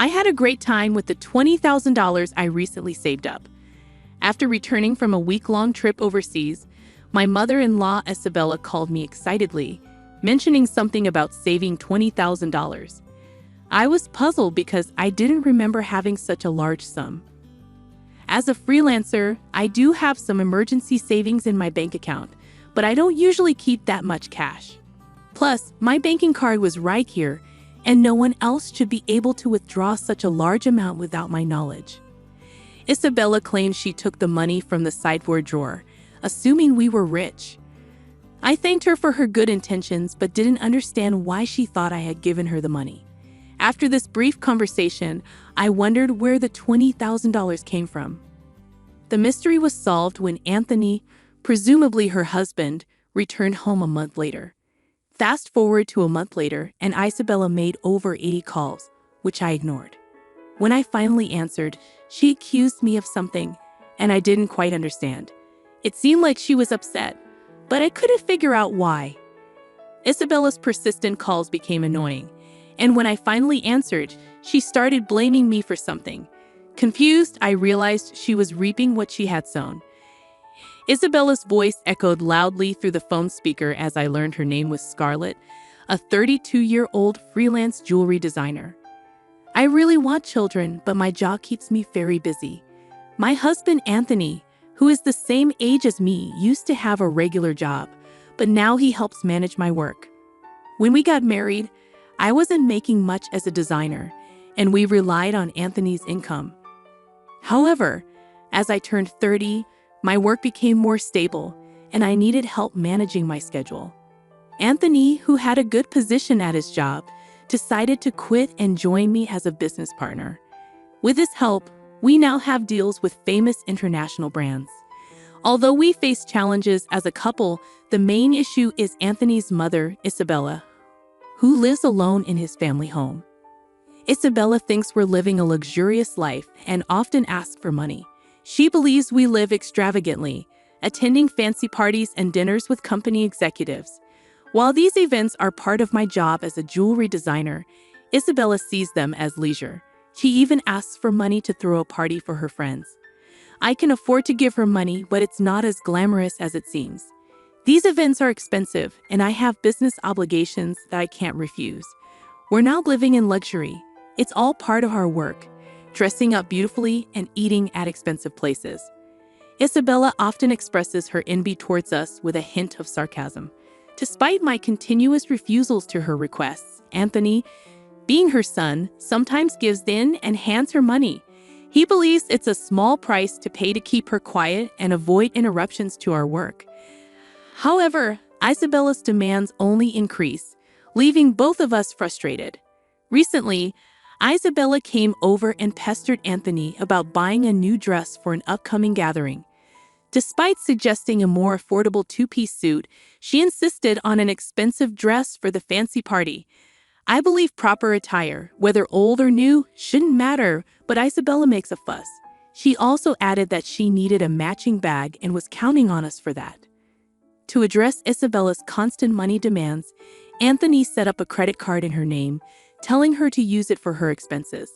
I had a great time with the $20,000 I recently saved up. After returning from a week-long trip overseas, my mother-in-law Isabella called me excitedly, mentioning something about saving $20,000. I was puzzled because I didn't remember having such a large sum. As a freelancer, I do have some emergency savings in my bank account, but I don't usually keep that much cash. Plus, my banking card was right here, and no one else should be able to withdraw such a large amount without my knowledge. Isabella claimed she took the money from the sideboard drawer, assuming we were rich. I thanked her for her good intentions but didn't understand why she thought I had given her the money. After this brief conversation, I wondered where the $20,000 came from. The mystery was solved when Anthony, presumably her husband, returned home a month later. Fast forward to a month later, and Isabella made over 80 calls, which I ignored. When I finally answered, she accused me of something, and I didn't quite understand. It seemed like she was upset, but I couldn't figure out why. Isabella's persistent calls became annoying, and when I finally answered, she started blaming me for something. Confused, I realized she was reaping what she had sown. Isabella's voice echoed loudly through the phone speaker as I learned her name was Scarlett, a 32-year-old freelance jewelry designer. I really want children, but my job keeps me very busy. My husband, Anthony, who is the same age as me, used to have a regular job, but now he helps manage my work. When we got married, I wasn't making much as a designer, and we relied on Anthony's income. However, as I turned 30, my work became more stable, and I needed help managing my schedule. Anthony, who had a good position at his job, decided to quit and join me as a business partner. With his help, we now have deals with famous international brands. Although we face challenges as a couple, the main issue is Anthony's mother, Isabella, who lives alone in his family home. Isabella thinks we're living a luxurious life and often asks for money. She believes we live extravagantly, attending fancy parties and dinners with company executives. While these events are part of my job as a jewelry designer, Isabella sees them as leisure. She even asks for money to throw a party for her friends. I can afford to give her money, but it's not as glamorous as it seems. These events are expensive, and I have business obligations that I can't refuse. We're now living in luxury. It's all part of our work, dressing up beautifully and eating at expensive places. Isabella often expresses her envy towards us with a hint of sarcasm. Despite my continuous refusals to her requests, Anthony, being her son, sometimes gives in and hands her money. He believes it's a small price to pay to keep her quiet and avoid interruptions to our work. However, Isabella's demands only increase, leaving both of us frustrated. Recently, Isabella came over and pestered Anthony about buying a new dress for an upcoming gathering. Despite suggesting a more affordable two-piece suit, she insisted on an expensive dress for the fancy party. I believe proper attire, whether old or new, shouldn't matter, but Isabella makes a fuss. She also added that she needed a matching bag and was counting on us for that. To address Isabella's constant money demands, Anthony set up a credit card in her name, telling her to use it for her expenses.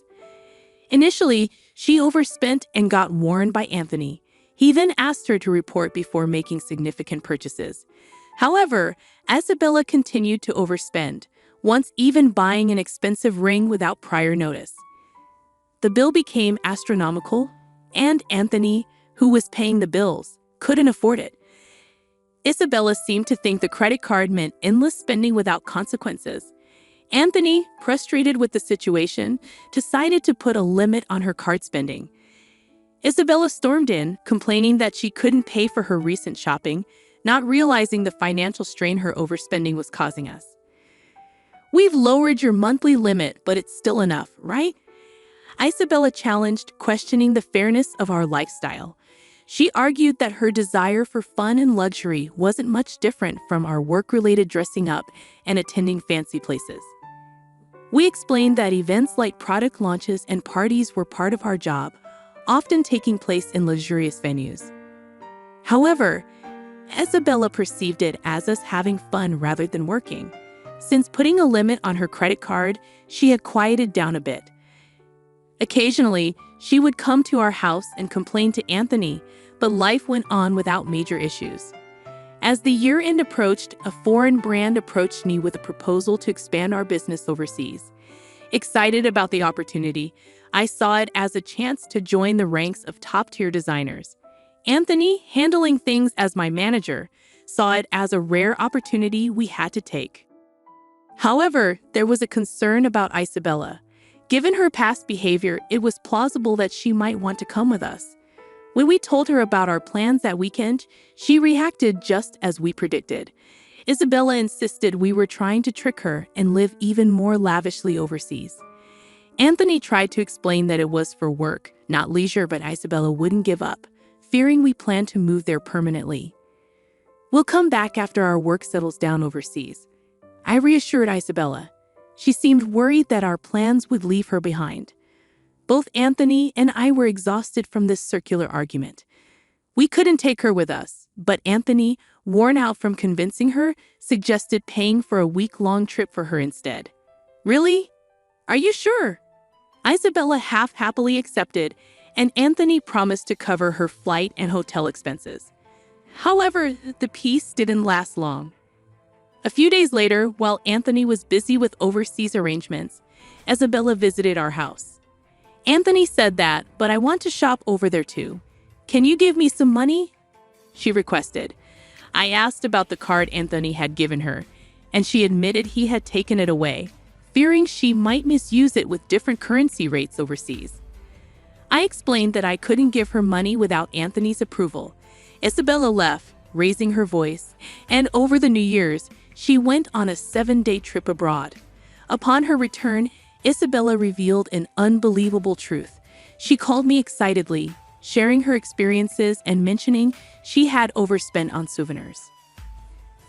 Initially, she overspent and got warned by Anthony. He then asked her to report before making significant purchases. However, Isabella continued to overspend, once even buying an expensive ring without prior notice. The bill became astronomical, and Anthony, who was paying the bills, couldn't afford it. Isabella seemed to think the credit card meant endless spending without consequences. Anthony, frustrated with the situation, decided to put a limit on her card spending. Isabella stormed in, complaining that she couldn't pay for her recent shopping, not realizing the financial strain her overspending was causing us. "We've lowered your monthly limit, but it's still enough, right?" Isabella challenged, questioning the fairness of our lifestyle. She argued that her desire for fun and luxury wasn't much different from our work-related dressing up and attending fancy places. We explained that events like product launches and parties were part of our job, often taking place in luxurious venues. However, Isabella perceived it as us having fun rather than working. Since putting a limit on her credit card, she had quieted down a bit. Occasionally, she would come to our house and complain to Anthony, but life went on without major issues. As the year-end approached, a foreign brand approached me with a proposal to expand our business overseas. Excited about the opportunity, I saw it as a chance to join the ranks of top-tier designers. Anthony, handling things as my manager, saw it as a rare opportunity we had to take. However, there was a concern about Isabella. Given her past behavior, it was plausible that she might want to come with us. When we told her about our plans that weekend, she reacted just as we predicted. Isabella insisted we were trying to trick her and live even more lavishly overseas. Anthony tried to explain that it was for work, not leisure, but Isabella wouldn't give up, fearing we planned to move there permanently. "We'll come back after our work settles down overseas," I reassured Isabella. She seemed worried that our plans would leave her behind. Both Anthony and I were exhausted from this circular argument. We couldn't take her with us, but Anthony, worn out from convincing her, suggested paying for a week-long trip for her instead. "Really? Are you sure?" Isabella half-happily accepted, and Anthony promised to cover her flight and hotel expenses. However, the peace didn't last long. A few days later, while Anthony was busy with overseas arrangements, Isabella visited our house. "Anthony said that, but I want to shop over there too. Can you give me some money?" she requested. I asked about the card Anthony had given her, and she admitted he had taken it away, fearing she might misuse it with different currency rates overseas. I explained that I couldn't give her money without Anthony's approval. Isabella left, raising her voice, and over the New Year's, she went on a 7-day trip abroad. Upon her return, Isabella revealed an unbelievable truth. She called me excitedly, sharing her experiences and mentioning she had overspent on souvenirs.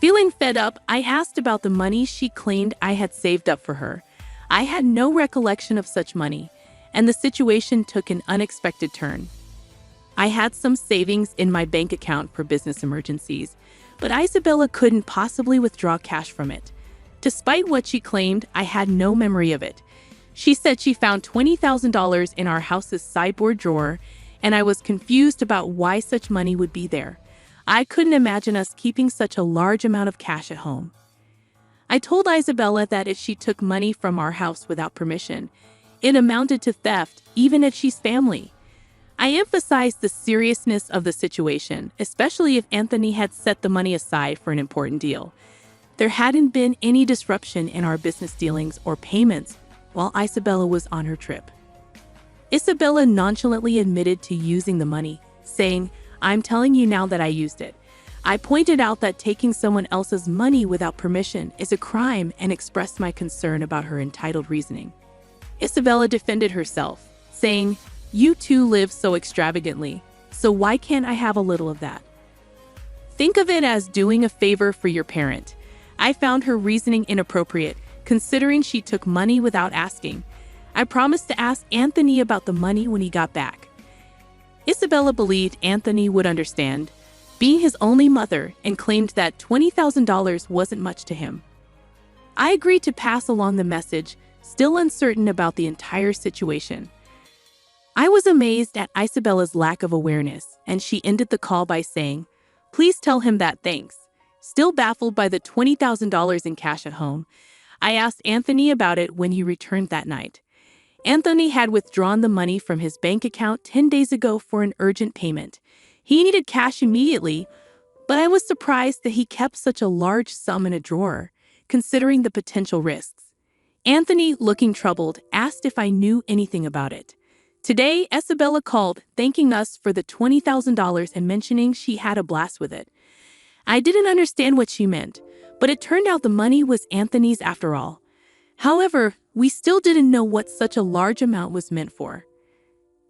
Feeling fed up, I asked about the money she claimed I had saved up for her. I had no recollection of such money, and the situation took an unexpected turn. I had some savings in my bank account for business emergencies, but Isabella couldn't possibly withdraw cash from it. Despite what she claimed, I had no memory of it. She said she found $20,000 in our house's sideboard drawer, and I was confused about why such money would be there. I couldn't imagine us keeping such a large amount of cash at home. I told Isabella that if she took money from our house without permission, it amounted to theft, even if she's family. I emphasized the seriousness of the situation, especially if Anthony had set the money aside for an important deal. There hadn't been any disruption in our business dealings or payments while Isabella was on her trip. Isabella nonchalantly admitted to using the money, saying, "I'm telling you now that I used it." I pointed out that taking someone else's money without permission is a crime and expressed my concern about her entitled reasoning. Isabella defended herself, saying, "You two live so extravagantly, so why can't I have a little of that? Think of it as doing a favor for your parent." I found her reasoning inappropriate, considering she took money without asking. I promised to ask Anthony about the money when he got back. Isabella believed Anthony would understand, being his only mother, and claimed that $20,000 wasn't much to him. I agreed to pass along the message, still uncertain about the entire situation. I was amazed at Isabella's lack of awareness, and she ended the call by saying, "Please tell him that, thanks." Still baffled by the $20,000 in cash at home, I asked Anthony about it when he returned that night. Anthony had withdrawn the money from his bank account 10 days ago for an urgent payment. He needed cash immediately, but I was surprised that he kept such a large sum in a drawer, considering the potential risks. Anthony, looking troubled, asked if I knew anything about it. Today, Isabella called, thanking us for the $20,000 and mentioning she had a blast with it. I didn't understand what she meant, but it turned out the money was Anthony's after all. However, we still didn't know what such a large amount was meant for.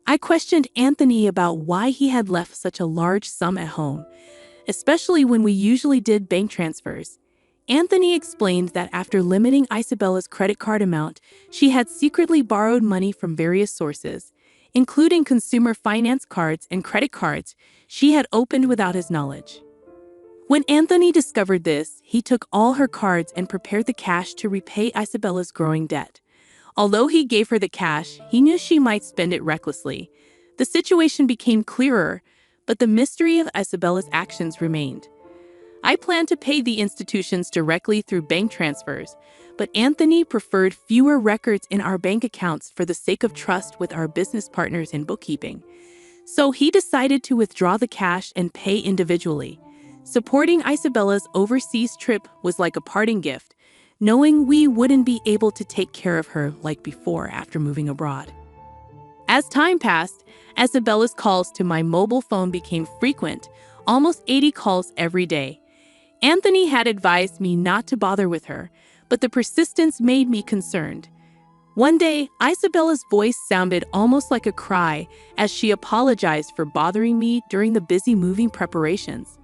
I questioned Anthony about why he had left such a large sum at home, especially when we usually did bank transfers. Anthony explained that after limiting Isabella's credit card amount, she had secretly borrowed money from various sources, including consumer finance cards and credit cards she had opened without his knowledge. When Anthony discovered this, he took all her cards and prepared the cash to repay Isabella's growing debt. Although he gave her the cash, he knew she might spend it recklessly. The situation became clearer, but the mystery of Isabella's actions remained. I planned to pay the institutions directly through bank transfers, but Anthony preferred fewer records in our bank accounts for the sake of trust with our business partners in bookkeeping. So he decided to withdraw the cash and pay individually. Supporting Isabella's overseas trip was like a parting gift, knowing we wouldn't be able to take care of her like before after moving abroad. As time passed, Isabella's calls to my mobile phone became frequent, almost 80 calls every day. Anthony had advised me not to bother with her, but the persistence made me concerned. One day, Isabella's voice sounded almost like a cry as she apologized for bothering me during the busy moving preparations.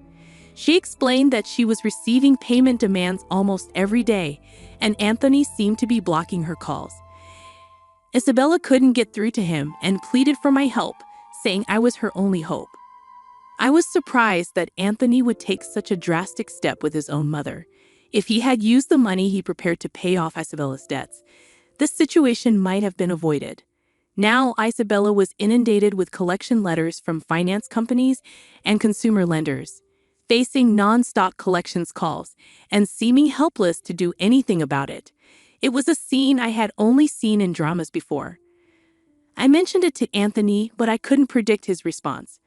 She explained that she was receiving payment demands almost every day, and Anthony seemed to be blocking her calls. Isabella couldn't get through to him and pleaded for my help, saying I was her only hope. I was surprised that Anthony would take such a drastic step with his own mother. If he had used the money he prepared to pay off Isabella's debts, this situation might have been avoided. Now, Isabella was inundated with collection letters from finance companies and consumer lenders, facing non-stop collections calls and seeming helpless to do anything about it. It was a scene I had only seen in dramas before. I mentioned it to Anthony, but I couldn't predict his response.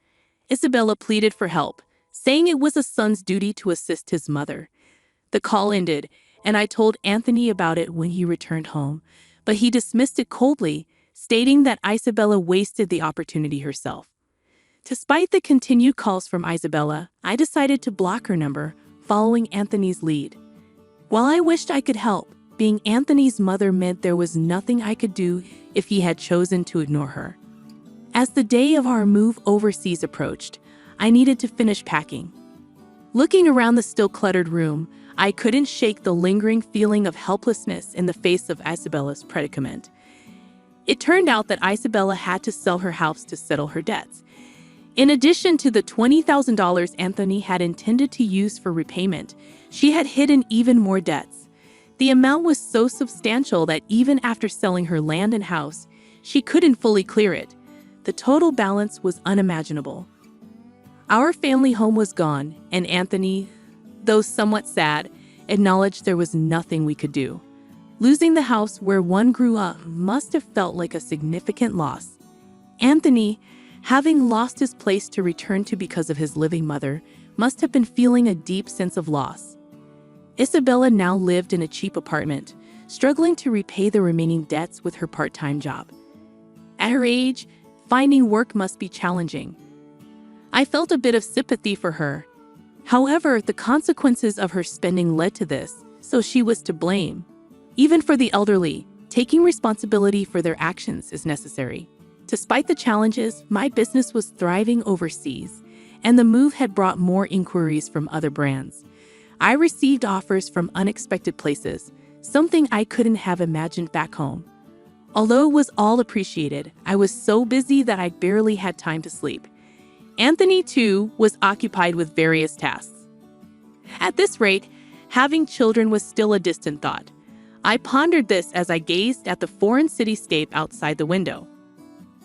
Isabella pleaded for help, saying it was a son's duty to assist his mother. The call ended, and I told Anthony about it when he returned home, but he dismissed it coldly, stating that Isabella wasted the opportunity herself. Despite the continued calls from Isabella, I decided to block her number, following Anthony's lead. While I wished I could help, being Anthony's mother meant there was nothing I could do if he had chosen to ignore her. As the day of our move overseas approached, I needed to finish packing. Looking around the still cluttered room, I couldn't shake the lingering feeling of helplessness in the face of Isabella's predicament. It turned out that Isabella had to sell her house to settle her debts. In addition to the $20,000 Anthony had intended to use for repayment, she had hidden even more debts. The amount was so substantial that even after selling her land and house, she couldn't fully clear it. The total balance was unimaginable. Our family home was gone, and Anthony, though somewhat sad, acknowledged there was nothing we could do. Losing the house where one grew up must have felt like a significant loss. Anthony, having lost his place to return to because of his living mother, must have been feeling a deep sense of loss. Isabella now lived in a cheap apartment, struggling to repay the remaining debts with her part-time job. At her age, finding work must be challenging. I felt a bit of sympathy for her. However, the consequences of her spending led to this, so she was to blame. Even for the elderly, taking responsibility for their actions is necessary. Despite the challenges, my business was thriving overseas, and the move had brought more inquiries from other brands. I received offers from unexpected places, something I couldn't have imagined back home. Although it was all appreciated, I was so busy that I barely had time to sleep. Anthony, too, was occupied with various tasks. At this rate, having children was still a distant thought. I pondered this as I gazed at the foreign cityscape outside the window.